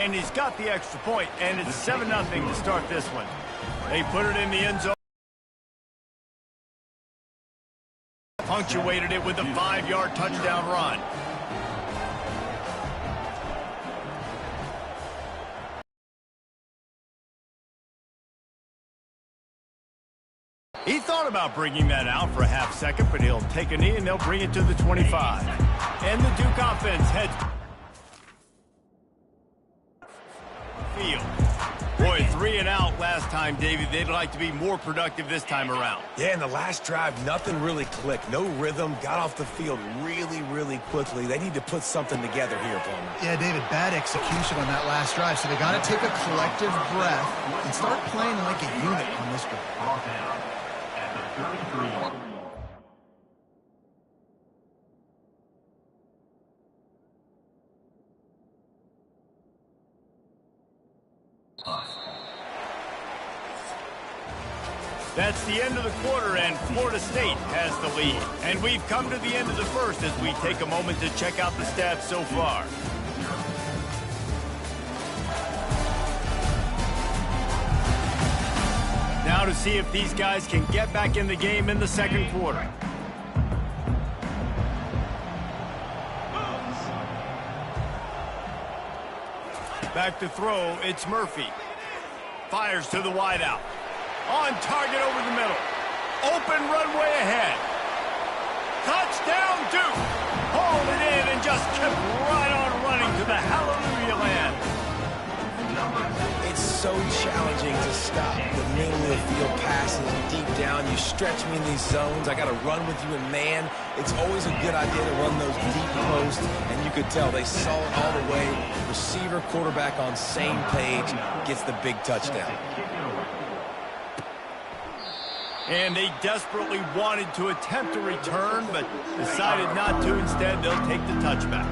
And he's got the extra point, and it's 7-0 to start this one. They put it in the end zone. Punctuated it with a 5-yard touchdown run. He thought about bringing that out for a half second, but he'll take a knee and they'll bring it to the 25. And the Duke offense heads field. Boy, 3 and out last time, David. They'd like to be more productive this time around. Yeah, in the last drive, nothing really clicked. No rhythm. Got off the field really quickly. They need to put something together here, Palmer. Yeah, David, bad execution on that last drive. So they got to take a collective breath and start playing like a unit on this drive. That's the end of the quarter, and Florida State has the lead. And we've come to the end of the first as we take a moment to check out the stats so far. Now to see if these guys can get back in the game in the second quarter. Back to throw, it's Murphy. Fires to the wideout. On target over the middle. Open runway ahead. Touchdown Duke. Hauled it in and just kept right on running to the hallelujah land. It's so challenging to stop the middle of the field passes deep down. You stretch me in these zones. I got to run with you in man. It's always a good idea to run those deep posts, and you could tell they saw it all the way. Receiver, quarterback on same page, gets the big touchdown. And they desperately wanted to attempt a return, but decided not to. Instead, they'll take the touchback.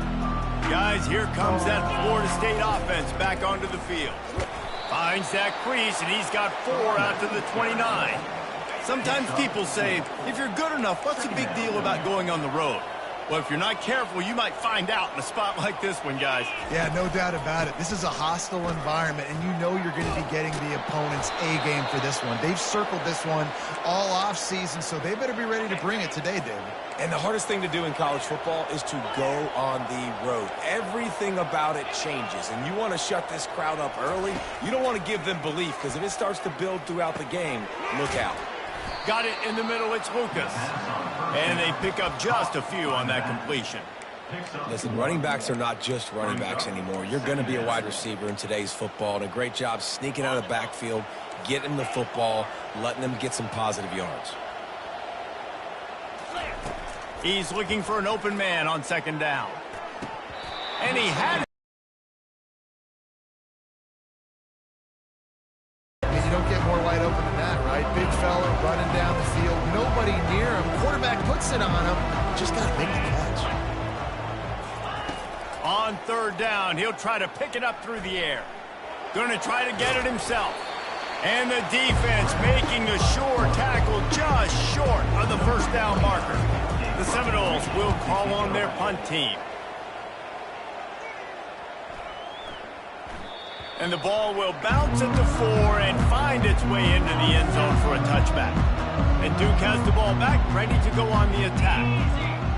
Guys, here comes that Florida State offense back onto the field. Finds that crease, and he's got 4 out to the 29. Sometimes people say, if you're good enough, what's the big deal about going on the road? Well, if you're not careful, you might find out in a spot like this one, guys. Yeah, no doubt about it. This is a hostile environment, and you know you're going to be getting the opponent's A-game for this one. They've circled this one all off-season, so they better be ready to bring it today, David. And the hardest thing to do in college football is to go on the road. Everything about it changes, and you want to shut this crowd up early. You don't want to give them belief, because if it starts to build throughout the game, look out. Got it in the middle, it's Lucas. And they pick up just a few on that completion. Listen, running backs are not just running backs anymore. You're going to be a wide receiver in today's football, and a great job sneaking out of the backfield, getting the football, letting them get some positive yards. He's looking for an open man on second down. And he had it. You don't get more wide open than that, right? Big fella running down the field. Nobody near him. Quarterback puts it on him. Just got to make the catch. On third down, he'll try to pick it up through the air. Going to try to get it himself. And the defense making a sure tackle just short of the first down marker. The Seminoles will call on their punt team. And the ball will bounce at the 4 and find its way into the end zone for a touchback. And Duke has the ball back, ready to go on the attack.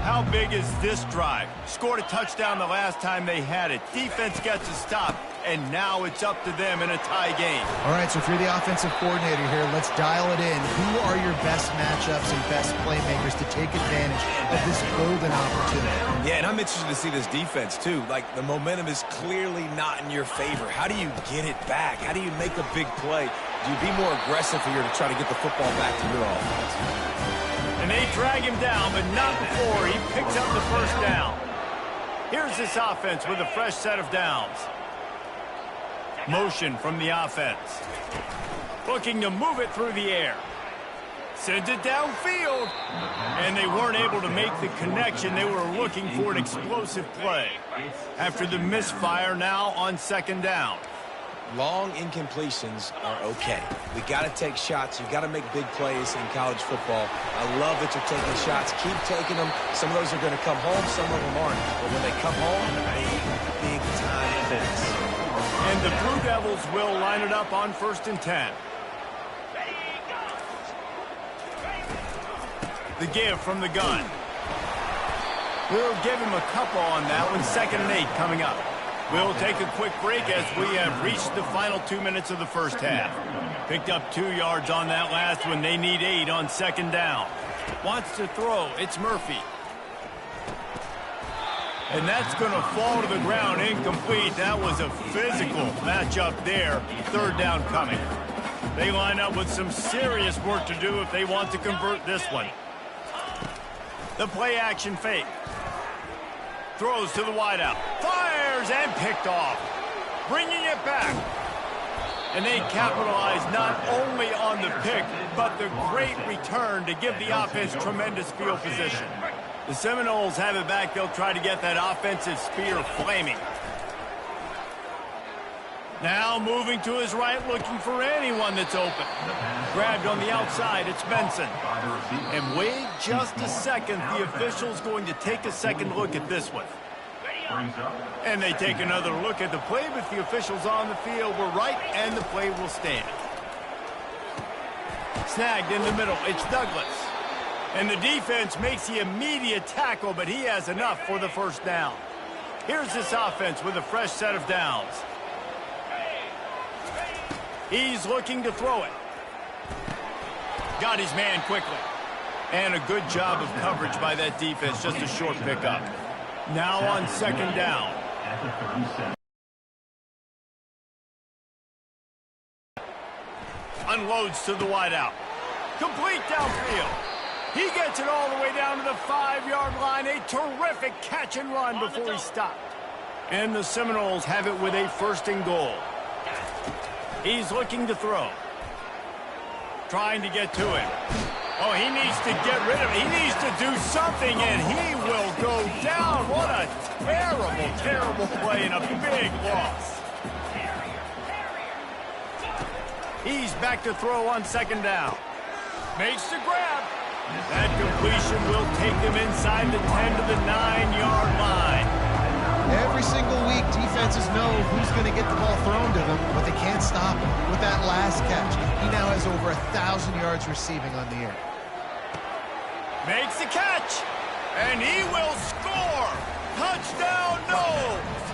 How big is this drive? Scored a touchdown the last time they had it. Defense gets a stop, and now it's up to them in a tie game. All right, so if you're the offensive coordinator here, let's dial it in. Who are your best matchups and best playmakers to take advantage of this golden opportunity? Yeah, and I'm interested to see this defense, too. Like, the momentum is clearly not in your favor. How do you get it back? How do you make a big play? Do you be more aggressive here to try to get the football back to your offense? And they drag him down, but not before he picks up the first down. Here's this offense with a fresh set of downs. Motion from the offense. Looking to move it through the air. Sends it downfield. And they weren't able to make the connection. They were looking for an explosive play. After the misfire, now on second down. Long incompletions are okay. We got to take shots. You've got to make big plays in college football. I love that you're taking shots. Keep taking them. Some of those are going to come home. Some of them aren't. But when they come home, big time hits. And the Blue Devils will line it up on 1st and 10. The give from the gun. We'll give him a couple on that one. 2nd and 8 coming up. We'll take a quick break as we have reached the final 2 minutes of the first half. Picked up 2 yards on that last one. They need 8 on 2nd down. Wants to throw. It's Murphy. And that's going to fall to the ground incomplete. That was a physical matchup there. 3rd down coming. They line up with some serious work to do if they want to convert this one. The play action fake. Throws to the wideout. Fires and picked off. Bringing it back. And they capitalize not only on the pick, but the great return to give the offense tremendous field position. The Seminoles have it back. They'll try to get that offensive spear flaming. Now moving to his right, looking for anyone that's open. Grabbed on the outside, it's Benson. And wait just a second, the official's going to take a second look at this one. And they take another look at the play, but the officials on the field were right, and the play will stand. Snagged in the middle, it's Douglas. And the defense makes the immediate tackle, but he has enough for the 1st down. Here's this offense with a fresh set of downs. He's looking to throw it. Got his man quickly. And a good job of coverage by that defense. Just a short pickup. Now on 2nd down. Unloads to the wideout. Complete downfield. He gets it all the way down to the 5-yard line. A terrific catch and run before he stopped. And the Seminoles have it with a 1st and goal. He's looking to throw. Trying to get to him. Oh, he needs to get rid of it. He needs to do something, and he will go down. What a terrible, terrible play and a big loss. He's back to throw on 2nd down. Makes the grab. That completion will take them inside the 10 to the 9-yard line. Every single week, defenses know who's going to get the ball thrown to them, but they can't stop him. With that last catch, he now has over 1,000 yards receiving on the year. Makes the catch, and he will score. Touchdown, Noles.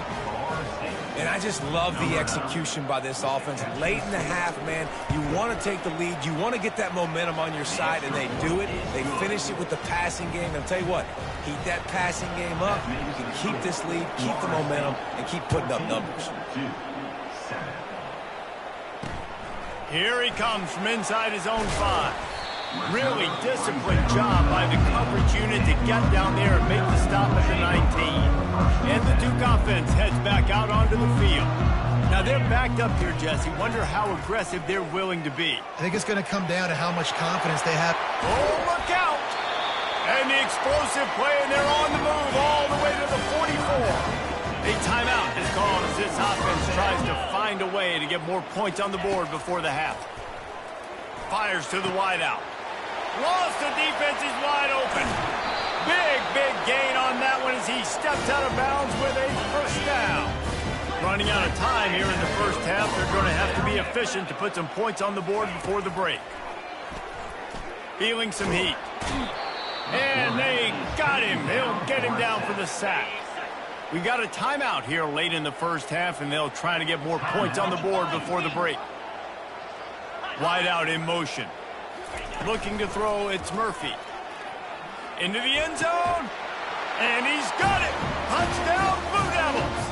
And I just love the execution by this offense. Late in the half, man, you want to take the lead. You want to get that momentum on your side, and they do it. They finish it with the passing game. And I'll tell you what, keep that passing game up. You can keep this lead, keep the momentum, and keep putting up numbers. Here he comes from inside his own 5. Really disciplined job by the coverage unit to get down there and make the stop at the 19. And the Duke offense heads back out onto the field. Now they're backed up here, Jesse. Wonder how aggressive they're willing to be. I think it's going to come down to how much confidence they have. Oh, look out! And the explosive play, and they're on the move all the way to the 44. A timeout is called as this offense tries to find a way to get more points on the board before the half. Fires to the wideout. Lost, the defense is wide open. Big gain on that one as he steps out of bounds with a 1st down. Running out of time here in the first half. They're going to have to be efficient to put some points on the board before the break. Feeling some heat. And they got him. They'll get him down for the sack. We got a timeout here late in the first half, and they'll try to get more points on the board before the break. Wide out in motion. Looking to throw, it's Murphy. Into the end zone. And he's got it. Touchdown, Blue Devils.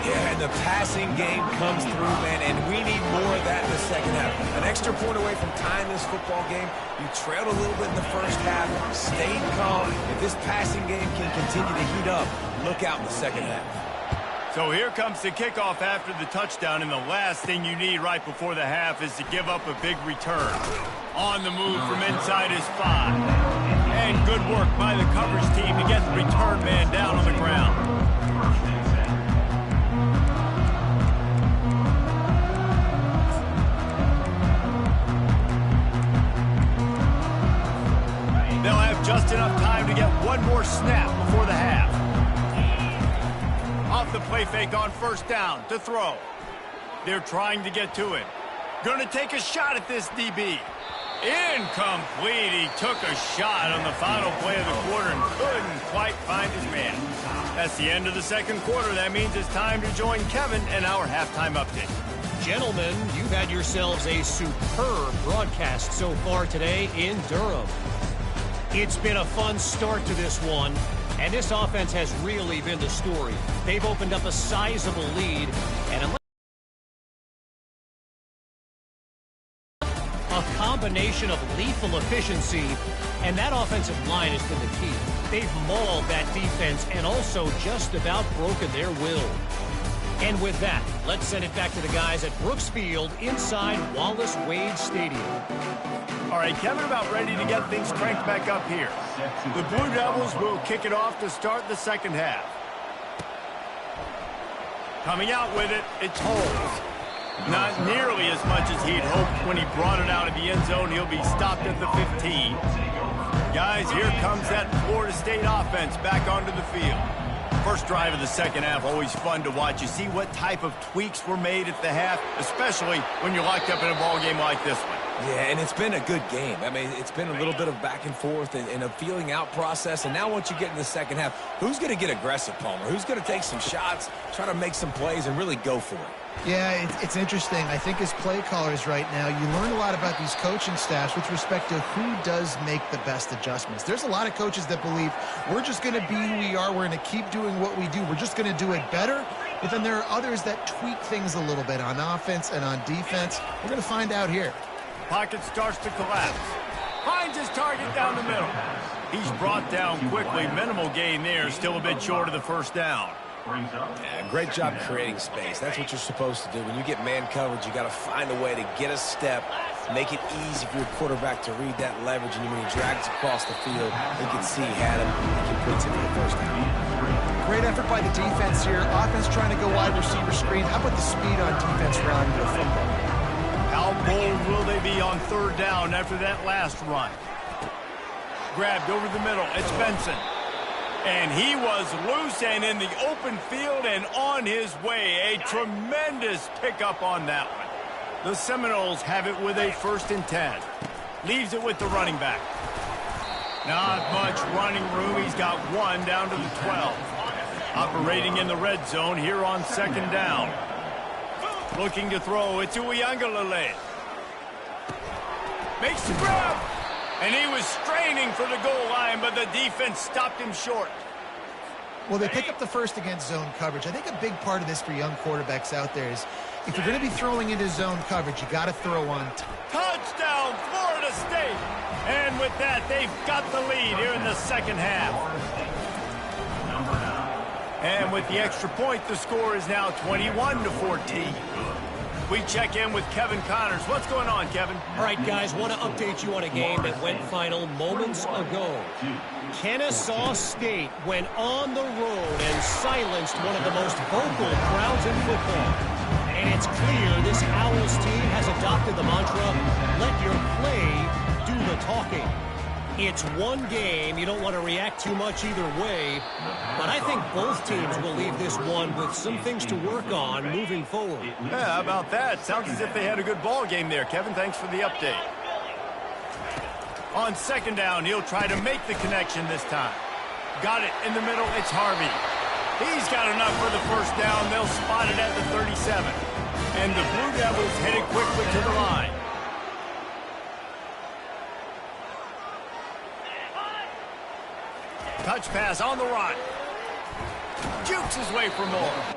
Yeah, and the passing game comes through, man, and we need more of that in the second half. An extra point away from tying this football game. You trailed a little bit in the first half, stayed calm. If this passing game can continue to heat up, look out in the second half. So here comes the kickoff after the touchdown, and the last thing you need right before the half is to give up a big return. On the move from inside his 5. And good work by the coverage team to get the return man down on the ground. They'll have just enough time to get one more snap before the half. Off the play fake on first down to throw. They're trying to get to it. Going to take a shot at this DB. Incomplete. He took a shot on the final play of the quarter and couldn't quite find his man. That's the end of the second quarter. That means it's time to join Kevin and our halftime update. Gentlemen, you've had yourselves a superb broadcast so far today in Durham. It's been a fun start to this one, and this offense has really been the story. They've opened up a sizable lead, and a combination of lethal efficiency, and that offensive line has been the key. They've mauled that defense and also just about broken their will. And with that, let's send it back to the guys at Brooks Field inside Wallace Wade Stadium. All right, Kevin, about ready to get things cranked back up here. The Blue Devils will kick it off to start the second half. Coming out with it, it's Holmes. Not nearly as much as he'd hoped when he brought it out of the end zone. He'll be stopped at the 15. Guys, here comes that Florida State offense back onto the field. First drive of the second half, always fun to watch. You see what type of tweaks were made at the half, especially when you're locked up in a ball game like this one. Yeah, and it's been a good game. I mean, it's been a little bit of back and forth and a feeling out process. And now once you get in the second half, who's going to get aggressive, Palmer? Who's going to take some shots, try to make some plays, and really go for it? Yeah, it's interesting. I think as play callers right now, you learn a lot about these coaching staffs with respect to who does make the best adjustments. There's a lot of coaches that believe we're just going to be who we are. We're going to keep doing what we do. We're just going to do it better. But then there are others that tweak things a little bit on offense and on defense. We're going to find out here. Pocket starts to collapse. Finds his target down the middle. He's brought down quickly. Minimal gain there. Still a bit short of the first down. Yeah, great job creating space. That's what you're supposed to do. When you get man coverage, you got to find a way to get a step, make it easy for your quarterback to read that leverage, and when he drags across the field, he can see he had him, he completes it for the first down. Great effort by the defense here. Offense trying to go wide receiver screen. How about the speed on defense around the football? How bold will they be on third down after that last run? Grabbed over the middle. It's Benson. And he was loose and in the open field and on his way. A tremendous pickup on that one. The Seminoles have it with a 1st and 10. Leaves it with the running back. Not much running room. He's got one down to the 12. Operating in the red zone here on second down. Looking to throw. It's Uiagalelei. Makes the grab. And he was straining for the goal line, but the defense stopped him short. Well, they pick up the first against zone coverage. I think a big part of this for young quarterbacks out there is if you're going to be throwing into zone coverage, you got to throw on touchdown, Florida State. And with that, they've got the lead here in the second half. And with the extra point, the score is now 21-14. We check in with Kevin Connors. What's going on, Kevin? All right, guys, want to update you on a game that went final moments ago. Kennesaw State went on the road and silenced one of the most vocal crowds in football. And it's clear this Owls team has adopted the mantra, let your play do the talking. It's one game. You don't want to react too much either way. But I think both teams will leave this one with some things to work on moving forward. Yeah, how about that? Sounds as if they had a good ball game there, Kevin. Thanks for the update. On second down, he'll try to make the connection this time. Got it in the middle. It's Harvey. He's got enough for the first down. They'll spot it at the 37. And the Blue Devils headed quickly to the line. Touch pass on the run. Jukes his way for more.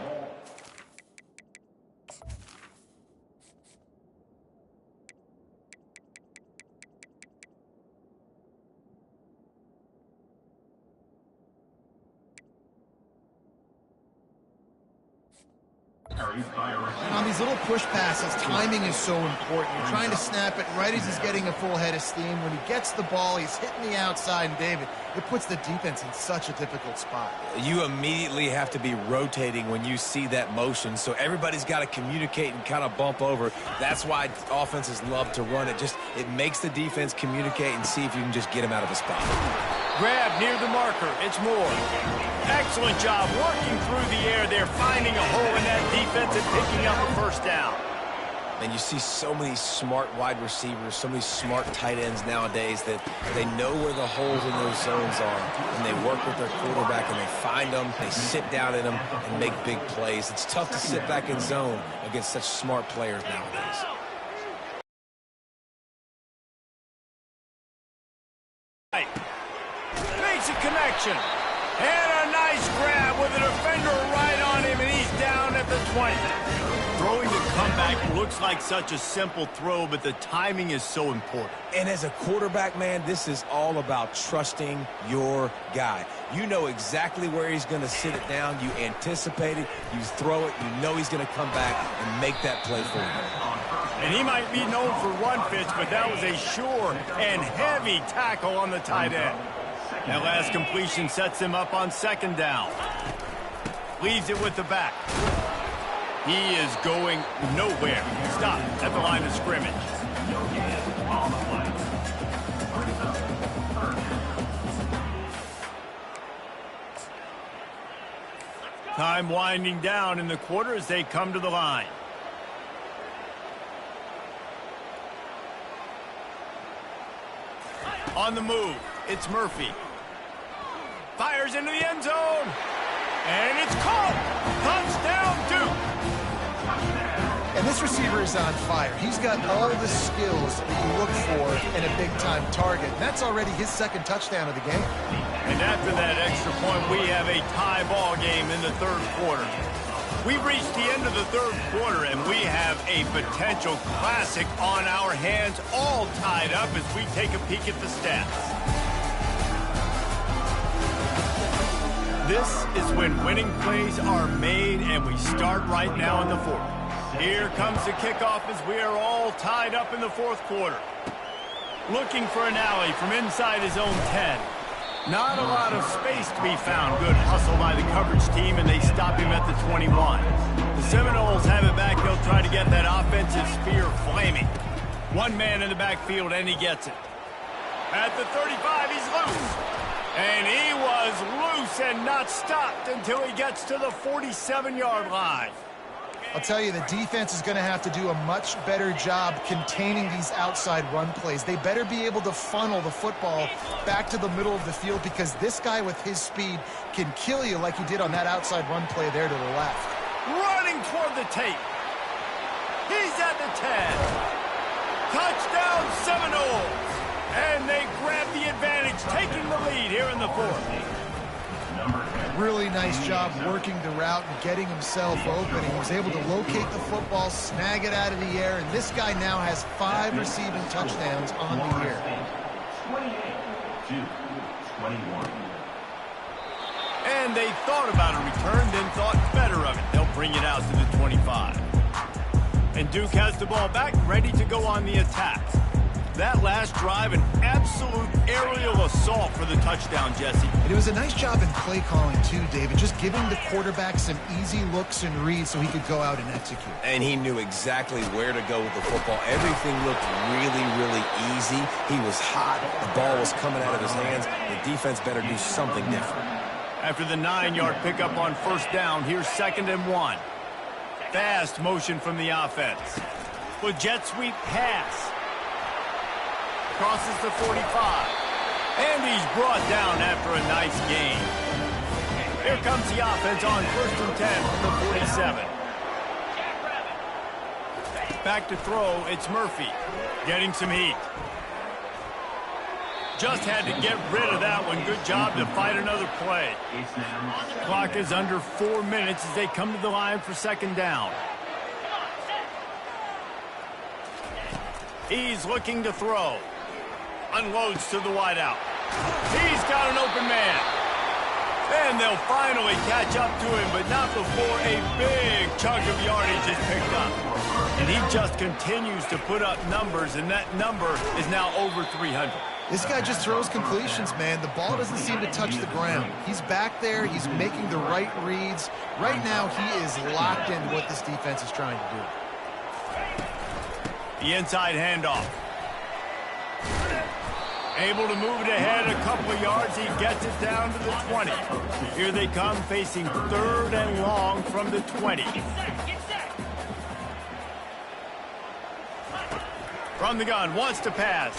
And on these little push passes, timing is so important. You're trying to snap it right as he's getting a full head of steam. When he gets the ball, he's hitting the outside, and David, it puts the defense in such a difficult spot. You immediately have to be rotating when you see that motion, so everybody's got to communicate and kind of bump over. That's why offenses love to run it. It makes the defense communicate and see if you can just get him out of a spot. Grab near the marker. It's Moore. Excellent job working through the air there, finding a hole in that defense and picking up a first down. And you see so many smart wide receivers, so many smart tight ends nowadays that they know where the holes in those zones are, and they work with their quarterback, and they find them, they sit down in them, and make big plays. It's tough to sit back in zone against such smart players nowadays. Makes a connection. And a nice grab with a defender right on him, and he's down at the 20. Throwing the comeback looks like such a simple throw, but the timing is so important. And as a quarterback, man, this is all about trusting your guy. You know exactly where he's going to sit it down. You anticipate it. You throw it. You know he's going to come back and make that play for you. And he might be known for run fits, but that was a sure and heavy tackle on the tight end. That last completion sets him up on second down. Leaves it with the back. He is going nowhere. Stop at the line of scrimmage. Time winding down in the quarter as they come to the line. On the move, it's Murphy. Fires into the end zone. And it's caught. Touchdown, Duke. And this receiver is on fire. He's got all the skills that you look for in a big-time target. And that's already his second touchdown of the game. And after that extra point, we have a tie ball game in the third quarter. We've reached the end of the third quarter, and we have a potential classic on our hands, all tied up as we take a peek at the stats. This is when winning plays are made, and we start right now in the fourth. Here comes the kickoff as we are all tied up in the fourth quarter. Looking for an alley from inside his own 10. Not a lot of space to be found. Good hustle by the coverage team, and they stop him at the 21. The Seminoles have it back. They'll try to get that offensive spear flaming. One man in the backfield, and he gets it. At the 35, he's loose. And he was loose and not stopped until he gets to the 47-yard line. I'll tell you, the defense is going to have to do a much better job containing these outside run plays. They better be able to funnel the football back to the middle of the field, because this guy with his speed can kill you like he did on that outside run play there to the left. Running toward the tape. He's at the 10. Touchdown Seminoles. And they grab the advantage, taking the lead here in the fourth. Really nice job working the route and getting himself open. He was able to locate the football, snag it out of the air, and this guy now has 5 receiving touchdowns on the year. 28-21. And they thought about a return, then thought better of it. They'll bring it out to the 25. And Duke has the ball back, ready to go on the attack. That last drive, an absolute aerial assault for the touchdown, Jesse. It was a nice job in play calling, too, David, just giving the quarterback some easy looks and reads so he could go out and execute. And he knew exactly where to go with the football. Everything looked really, really easy. He was hot. The ball was coming out of his hands. The defense better do something different. After the 9-yard pickup on first down, here's 2nd and 1. Fast motion from the offense. With jet sweep pass. Crosses the 45. And he's brought down after a nice gain. Here comes the offense on 1st and 10 from the 47. Back to throw, it's Murphy. Getting some heat. Just had to get rid of that one. Good job to fight another play. Clock is under 4 minutes as they come to the line for 2nd down. He's looking to throw. Unloads to the wideout. He's got an open man. And they'll finally catch up to him, but not before a big chunk of yardage is picked up. And he just continues to put up numbers, and that number is now over 300. This guy just throws completions, man. The ball doesn't seem to touch the ground. He's back there. He's making the right reads. Right now, he is locked into what this defense is trying to do. The inside handoff. Able to move it ahead a couple of yards. He gets it down to the 20. Here they come facing 3rd and long from the 20. From the gun, wants to pass.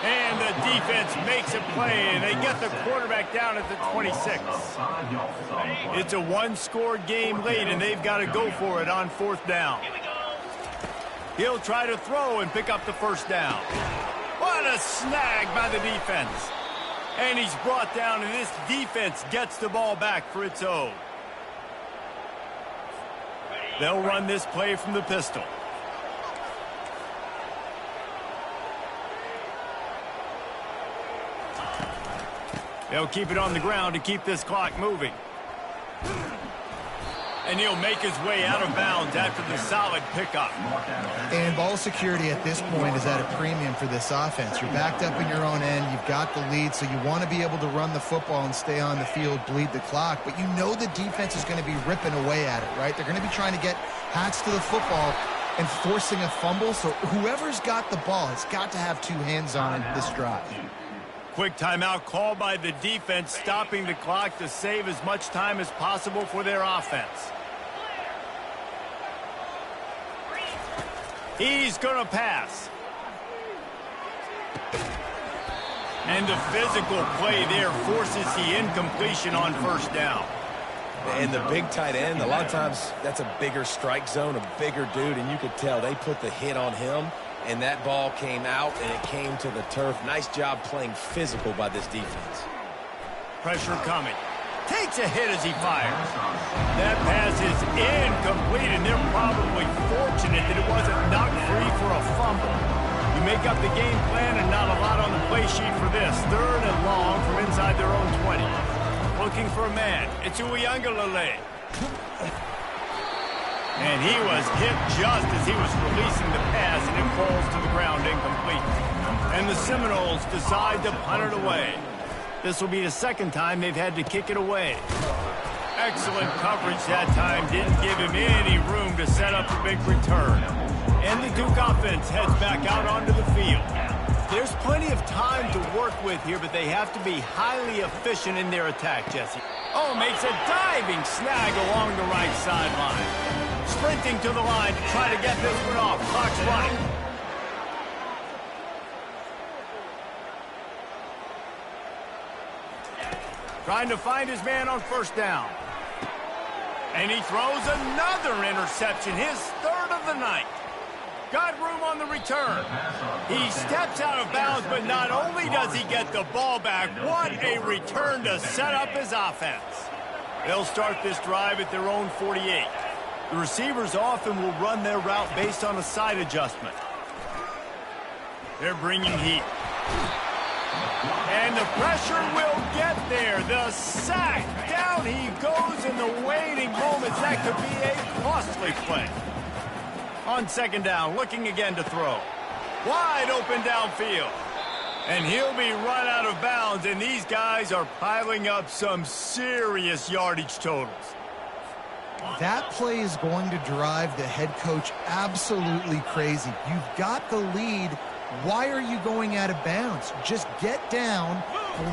And the defense makes a play, and they get the quarterback down at the 26. It's a one-score game late, and they've got to go for it on 4th down. He'll try to throw and pick up the 1st down. What a snag by the defense. And he's brought down, and this defense gets the ball back for its own. They'll run this play from the pistol. They'll keep it on the ground to keep this clock moving. And he'll make his way out of bounds after the solid pickup. And ball security at this point is at a premium for this offense. You're backed up in your own end. You've got the lead, so you want to be able to run the football and stay on the field, bleed the clock. But you know the defense is going to be ripping away at it, right? They're going to be trying to get hats to the football and forcing a fumble. So whoever's got the ball has got to have 2 hands on it this drive. Quick timeout called by the defense, stopping the clock to save as much time as possible for their offense. He's going to pass. And the physical play there forces the incompletion on 1st down. And the big tight end, a lot of times that's a bigger strike zone, a bigger dude, and you could tell they put the hit on him. And that ball came out, and it came to the turf. Nice job playing physical by this defense. Pressure coming. Takes a hit as he fires. That pass is incomplete, and they're probably fortunate that it wasn't knocked free for a fumble. You make up the game plan and not a lot on the play sheet for this. 3rd and long from inside their own 20. Looking for a man. It's Uiagalelei. And he was hit just as he was releasing the pass, and it falls to the ground incomplete. And the Seminoles decide to punt it away. This will be the 2nd time they've had to kick it away. Excellent coverage that time. Didn't give him any room to set up a big return. And the Duke offense heads back out onto the field. There's plenty of time to work with here, but they have to be highly efficient in their attack, Jesse. Oh, makes a diving snag along the right sideline. Sprinting to the line to try to get this one off. Clock's running. Trying to find his man on 1st down. And he throws another interception, his 3rd of the night. Got room on the return. He steps out of bounds, but not only does he get the ball back, what a return to set up his offense. They'll start this drive at their own 48. The receivers often will run their route based on a side adjustment. They're bringing heat. And the pressure will get there. The sack. Down he goes in the waiting moments. That could be a costly play. On 2nd down, looking again to throw. Wide open downfield. And he'll be run out of bounds, and these guys are piling up some serious yardage totals. That play is going to drive the head coach absolutely crazy. You've got the lead. Why are you going out of bounds? Just get down,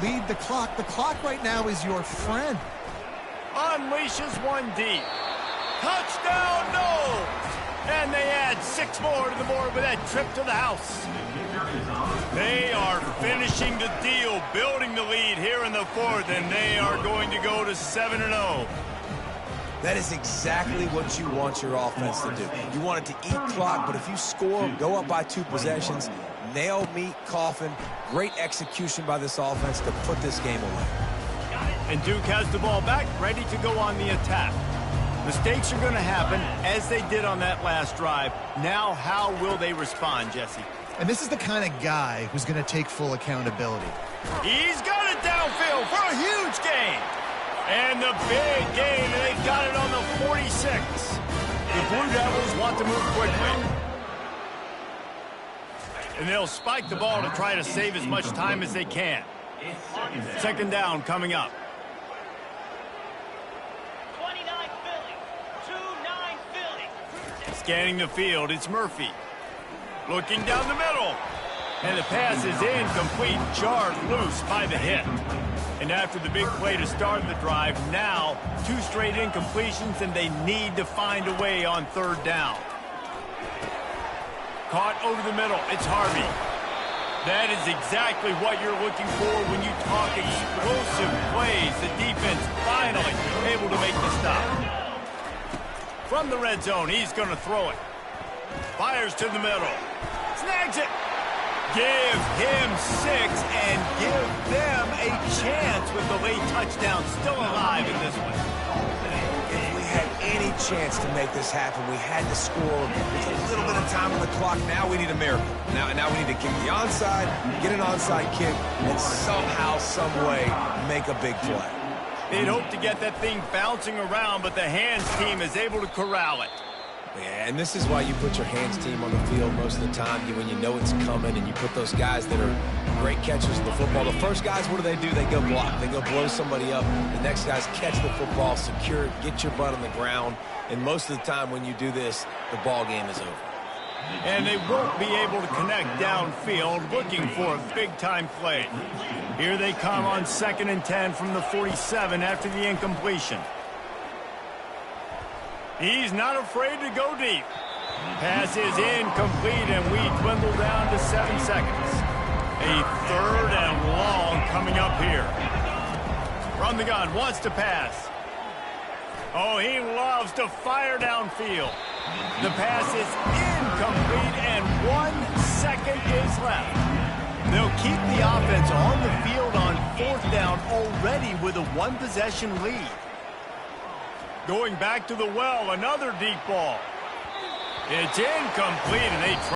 bleed the clock. The clock right now is your friend. Unleashes one deep. Touchdown, no! And they add 6 more to the board with that trip to the house. They are finishing the deal, building the lead here in the 4th, and they are going to go to 7-0. That is exactly what you want your offense to do. You want it to eat clock, but if you score, go up by 2 possessions, nail, meet, coffin, great execution by this offense to put this game away. And Duke has the ball back, ready to go on the attack. Mistakes are going to happen, as they did on that last drive. Now, how will they respond, Jesse? And this is the kind of guy who's going to take full accountability. He's got it downfield for a huge gain. And the big gain, and they've got it on the 46. The Blue Devils want to move quickly. And they'll spike the ball to try to save as much time as they can. 2nd down coming up. 29 Philly. 2-9 Philly. Scanning the field, it's Murphy. Looking down the middle. And the pass is incomplete, jarred loose by the hit. And after the big play to start the drive, now 2 straight incompletions, and they need to find a way on 3rd down. Caught over the middle. It's Harvey. That is exactly what you're looking for when you talk explosive plays. The defense finally able to make the stop. From the red zone, he's going to throw it. Fires to the middle. Snags it. Give him 6 and give them a chance with the late touchdown still alive in this one. If we had any chance to make this happen, we had to score with a little bit of time on the clock. Now we need a miracle. Now we need to kick the onside, get an onside kick, and somehow, some way, make a big play. They'd hope to get that thing bouncing around, but the hands team is able to corral it. Yeah, and this is why you put your hands team on the field most of the time when you know it's coming, and you put those guys that are great catchers of the football. The first guys, what do? They go block. They go blow somebody up. The next guys catch the football, secure it, get your butt on the ground. And most of the time when you do this, the ball game is over. And they won't be able to connect downfield, looking for a big-time play. Here they come on 2nd and 10 from the 47 after the incompletion. He's not afraid to go deep. Pass is incomplete, and we dwindle down to 7 seconds. A 3rd and long coming up here. From the gun, wants to pass. Oh, he loves to fire downfield. The pass is incomplete, and 1 second is left. They'll keep the offense on the field on 4th down already with a 1-possession lead. Going back to the well, another deep ball. It's incomplete, and they